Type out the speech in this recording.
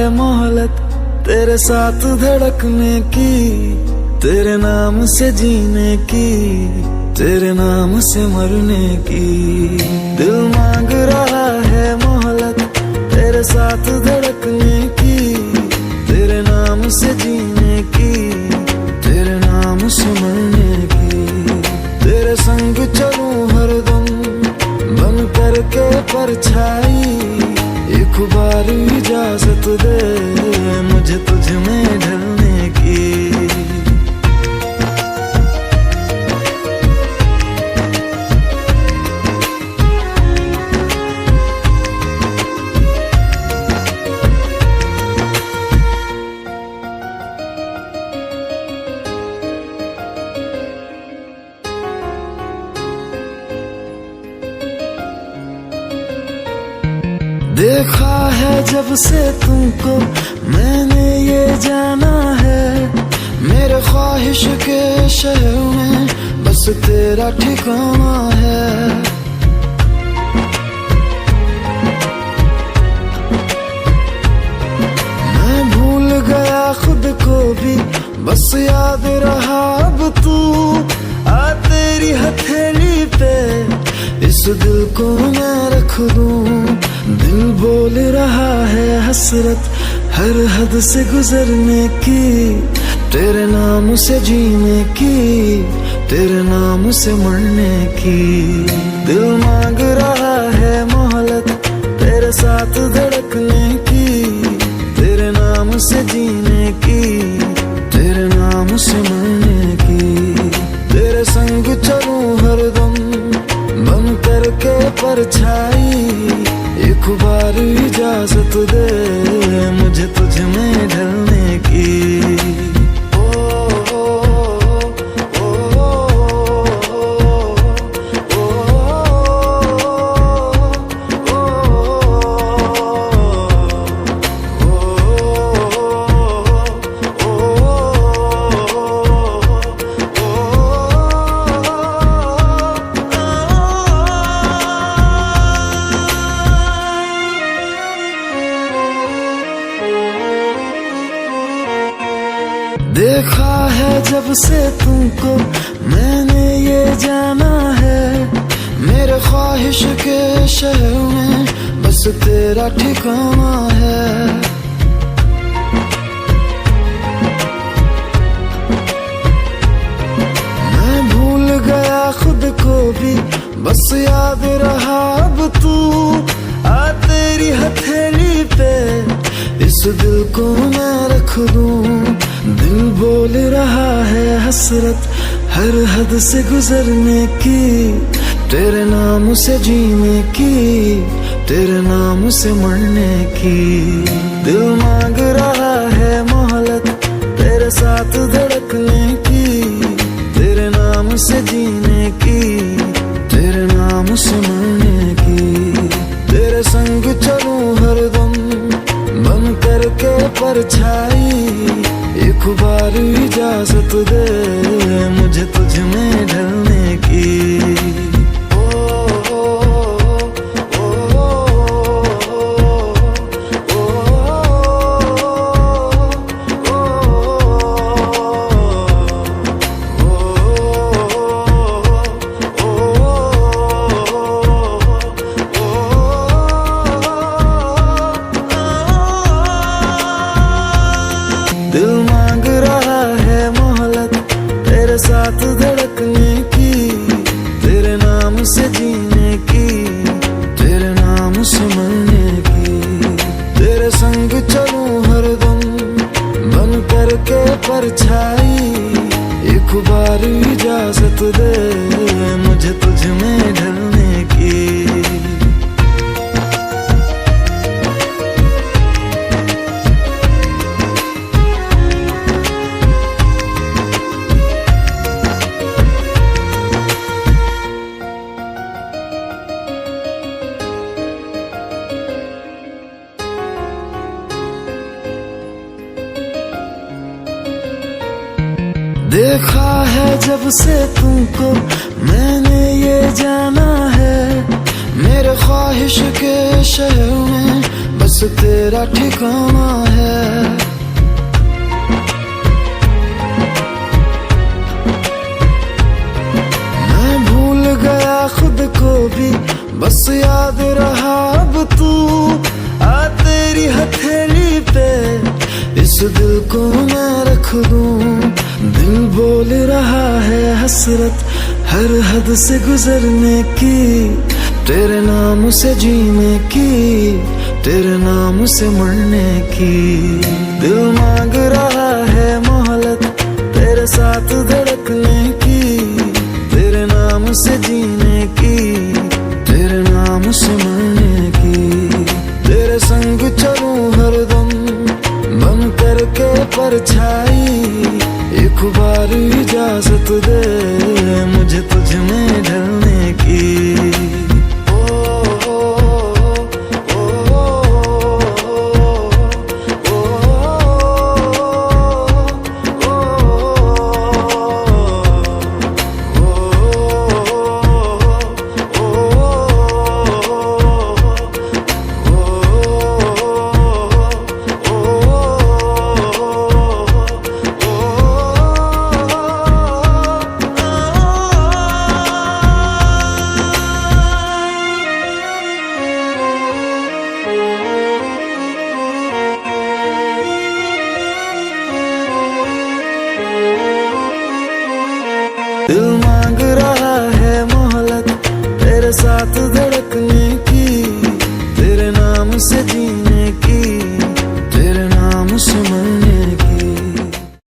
मोहलत तेरे साथ धड़कने की, तेरे नाम से जीने की, तेरे नाम से मरने की। दिल मांग रहा है मोहलत तेरे साथ धड़कने की, तेरे नाम से जीने की, तेरे नाम से मरने की। तेरे संग चलूं हरदम बन करके परछाई, एक बार इजाजत दे मुझे तुझ में ढलने की। देखा है जब से तुमको मैंने ये जाना है, मेरे ख्वाहिश के शहर में बस तेरा ठिकाना है। मैं भूल गया खुद को भी, बस याद रहा अब तू। आ तेरी हथेली पे इस दिल को मैं रख दूं, दिल बोल रहा है हसरत हर हद से गुजरने की, तेरे नाम से जीने की, तेरे नाम से मरने की। दिल मांग रहा है मोहलत तेरे साथ धड़कने की, तेरे नाम से जीने की, तेरे नाम से मरने की। तेरे संग चलूं हरदम बन करके परछाई, एक बार इजाजत दे मुझे तुझ में ढलने की। देखा है जब से तुमको मैंने ये जाना है, मेरे ख्वाहिश के शहर में बस तेरा ठिकाना है। मैं भूल गया खुद को भी, बस याद रहा अब तू। आ तेरी हथेली पे इस दिल को मैं रख दूं, दिल बोल रहा है हसरत हर हद से गुजरने की, तेरे नाम से जीने की, तेरे नाम से मरने की। दिल मांग रहा है मोहलत तेरे साथ धड़कने की, तेरे नाम से जीने की, तेरे नाम से मरने की। तेरे संग चलूं हरदम बन करके परछाई, एक बार इजाजत दे मुझे तुझ में ढलने की। दिल मांग रहा है मोहलत तेरे साथ धड़कने की, तेरे नाम से जीने की, तेरे नाम से मरने की। तेरे संग चलूं हरदम बन करके परछाई, एक बार इजाजत दे मुझे तुझ में ढलने की। देखा है जब से तुमको मैंने ये जाना है, मेरे ख्वाहिश के शहर में बस तेरा ठिकाना है। मैं भूल गया खुद को भी, बस याद रहा अब तू। आ तेरी हथेली पे इस दिल को मैं रख दूं। दिल बोल रहा है हसरत हर हद से गुजरने की, तेरे नाम से जीने की, तेरे नाम से मरने की। दिल मांग रहा है मोहलत तेरे साथ धड़कने की, तेरे नाम से जीने की, तेरे नाम से मरने की। तेरे संग चलूं हरदम बन करके परछाई, एक बार इजाजत दे मुझे तुझ में ढलने की। दिल